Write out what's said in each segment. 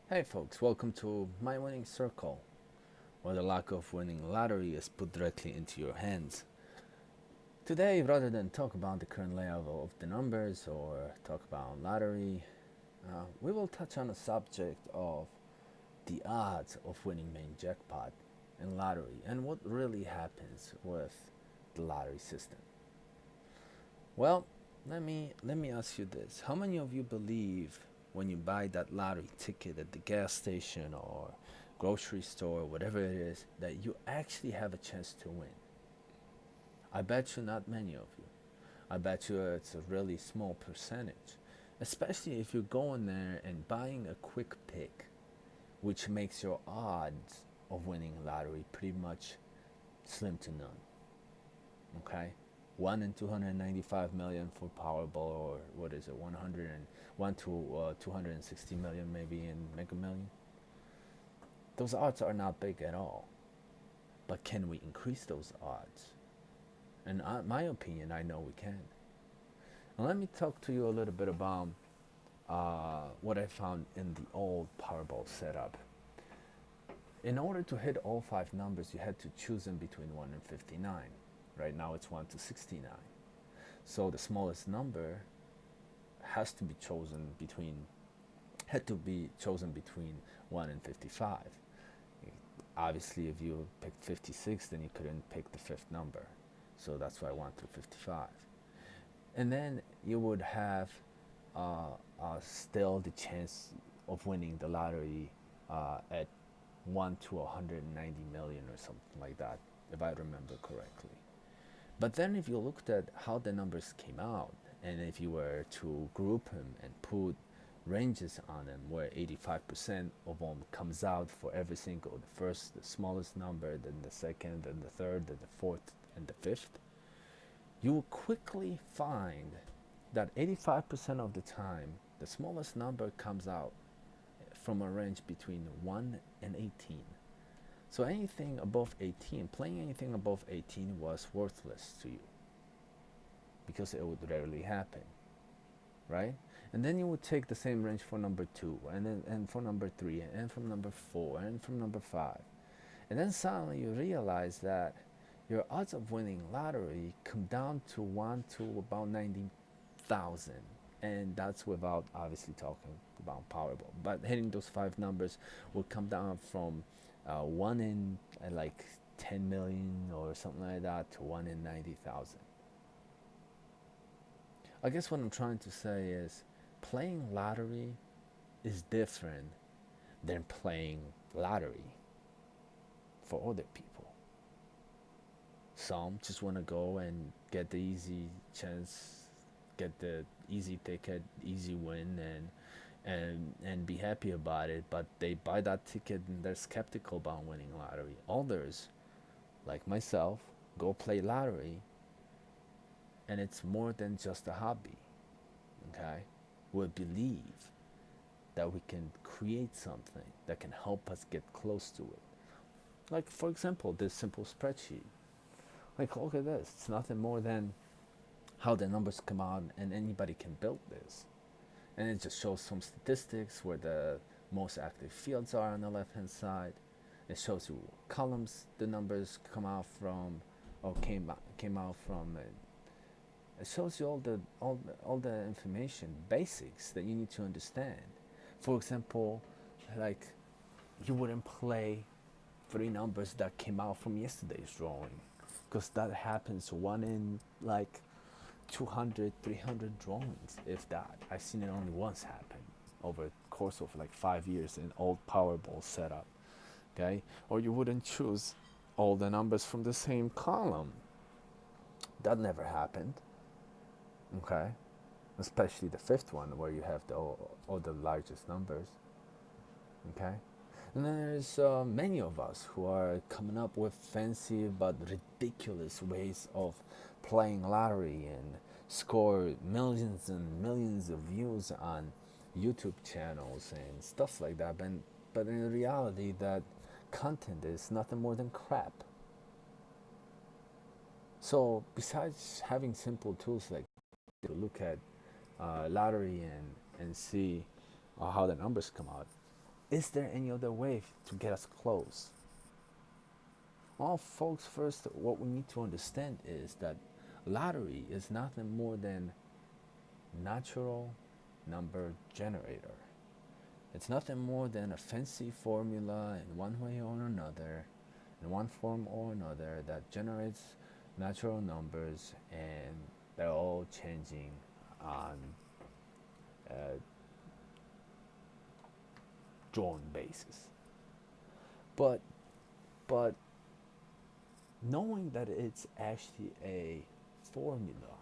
Hey folks, welcome to My Winning Circle, where the lack of winning lottery is put directly into your hands. Today, rather than talk about the current layout of the numbers or talk about lottery, we will touch on the subject of the odds of winning main jackpot in lottery and what really happens with the lottery system. Well, let me ask you this: how many of you believe when you buy that lottery ticket at the gas station or grocery store, whatever it is, that you actually have a chance to win? I bet you not many of you. I bet you it's a really small percentage, especially if you're going there and buying a quick pick, which makes your odds of winning lottery pretty much slim to none. Okay, 1 in 295 million for Powerball, or what is it, 101 to 260 million maybe in Mega Million. Those odds are not big at all, but can we increase those odds? And my opinion, I know we can. And let me talk to you a little bit about what I found in the old Powerball setup. In order to hit all five numbers, you had to choose them between 1 and 59. Right now it's 1 to 69. So the smallest number has to be chosen between had to be chosen between 1 and 55. Obviously, if you picked 56, then you couldn't pick the fifth number. So that's why 1 through 55. And then you would have still the chance of winning the lottery at 1 to 190 million or something like that, if I remember correctly. But then if you looked at how the numbers came out, and if you were to group them and put ranges on them where 85% of them comes out for every single, the first, the smallest number, then the second, then the third, then the fourth, and the fifth, you will quickly find that 85% of the time, the smallest number comes out from a range between 1 and 18. So anything above 18, playing anything above 18 was worthless to you because it would rarely happen, right? And then you would take the same range for number 2 and for number 3 and from number 4 and from number 5. And then suddenly you realize that your odds of winning lottery come down to 1 to about 90,000. And that's without obviously talking about Powerball. But hitting those five numbers will come down from 1 in like 10 million or something like that to 1 in 90,000. I guess what I'm trying to say is playing lottery is different than playing lottery for other people. Some just want to go and get the easy chance, get the easy ticket, easy win, and be happy about it. But they buy that ticket and they're skeptical about winning lottery. Others, like myself, go play lottery, and it's more than just a hobby. Okay, we believe that we can create something that can help us get close to it. Like for example, this simple spreadsheet. Like look at this. It's nothing more than how the numbers come out, and anybody can build this. And it just shows some statistics where the most active fields are on the left hand side. It shows you columns the numbers come out from or came out from. It shows you all the information, basics that you need to understand. For example, like you wouldn't play three numbers that came out from yesterday's drawing because that happens one in like 200, 300 drawings, if that. I've seen it only once happen over the course of like 5 years in old Powerball setup. Okay, or you wouldn't choose all the numbers from the same column. That never happened. Okay, especially the fifth one where you have all the largest numbers. Okay, and then there's many of us who are coming up with fancy but ridiculous ways of playing lottery and score millions and millions of views on YouTube channels and stuff like that. But in reality, that content is nothing more than crap. So besides having simple tools like to look at lottery and see how the numbers come out, Is there any other way to get us close? Well, folks, first, what we need to understand is that lottery is nothing more than natural number generator. It's nothing more than a fancy formula in one way or another, in one form or another, that generates natural numbers, and they're all changing on a drawn basis. But but knowing that it's actually a formula,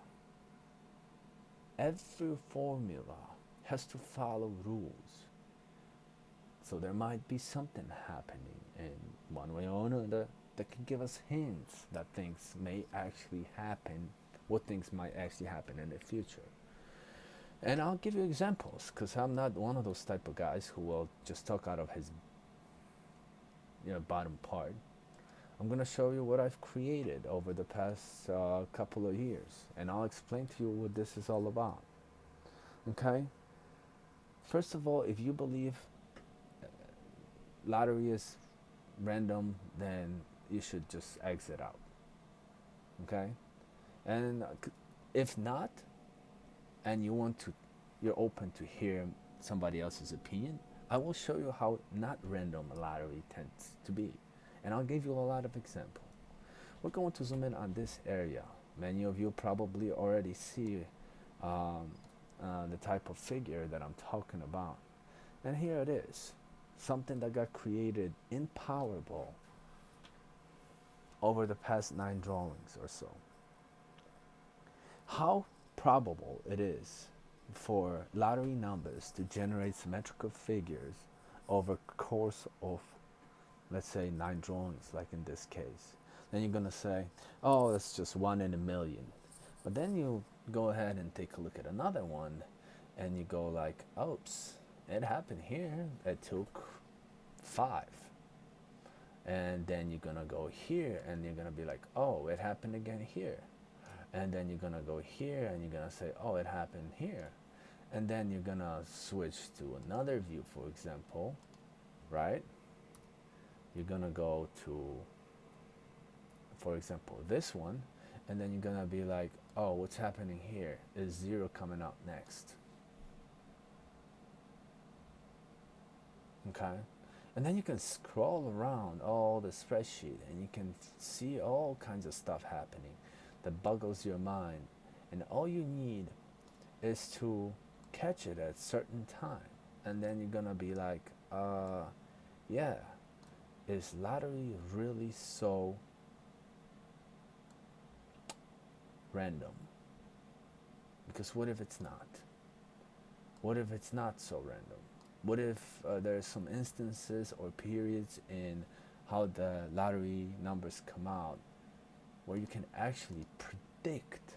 every formula has to follow rules. So there might be something happening in one way or another that can give us hints that things may actually happen, what things might actually happen in the future. And I'll give you examples because I'm not one of those type of guys who will just talk out of his bottom part. I'm gonna show you what I've created over the past couple of years, and I'll explain to you what this is all about. Okay? First of all, if you believe lottery is random, then you should just exit out. Okay? And if not, and you're open to hear somebody else's opinion, I will show you how not random lottery tends to be. And I'll give you a lot of examples. We're going to zoom in on this area. Many of you probably already see um, the type of figure that I'm talking about. And here it is, something that got created in Powerball over the past 9 drawings or so. How probable it is for lottery numbers to generate symmetrical figures over course of, let's say, 9 drawings, like in this case. Then you're gonna say, oh, that's just 1 in a million. But then you go ahead and take a look at another one, and you go like, oops, it happened here. It took 5. And then you're gonna go here, and you're gonna be like, oh, it happened again here. And then you're gonna go here, and you're gonna say, oh, it happened here. And then you're gonna switch to another view, for example, right? You're gonna go to, for example, this one, and then you're gonna be like, oh, what's happening here? Is 0 coming up next? Okay? And then you can scroll around all the spreadsheet, and you can see all kinds of stuff happening that boggles your mind. And all you need is to catch it at a certain time. And then you're gonna be like, yeah, is lottery really so random? Because what if it's not? What if it's not so random? What if there's some instances or periods in how the lottery numbers come out where you can actually predict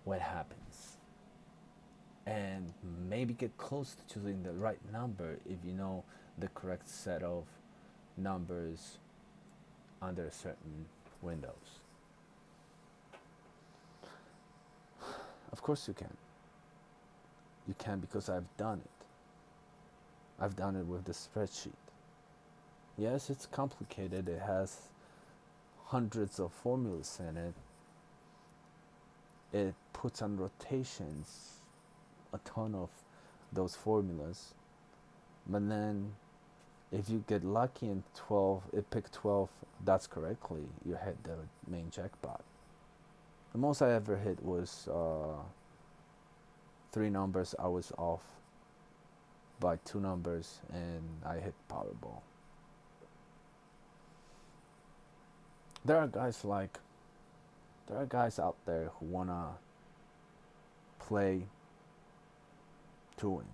what happens and maybe get close to choosing the right number if you know the correct set of numbers under certain windows? Of course you can. You can because I've done it. I've done it with the spreadsheet. Yes, it's complicated. It has hundreds of formulas in it. It puts on rotations a ton of those formulas. But then if you get lucky and it picked 12 dots correctly, you hit the main jackpot. The most I ever hit was 3 numbers. I was off by 2 numbers, and I hit Powerball. There are guys out there who wanna play to win.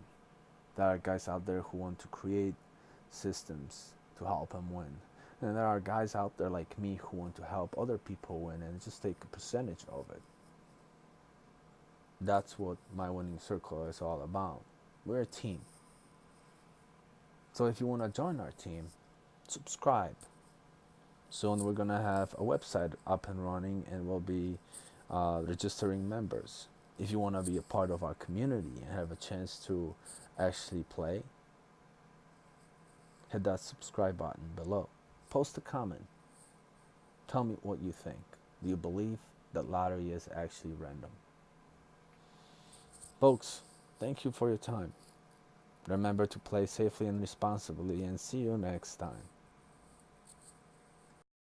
There are guys out there who want to create systems to help them win. And there are guys out there like me who want to help other people win and just take a percentage of it. That's what my winning circle is all about. We're a team. So if you want to join our team, subscribe. Soon we're going to have a website up and running, and we'll be registering members. If you want to be a part of our community and have a chance to actually play, hit that subscribe button below. Post a comment. Tell me what you think. Do you believe that lottery is actually random? Folks, thank you for your time. Remember to play safely and responsibly, and see you next time.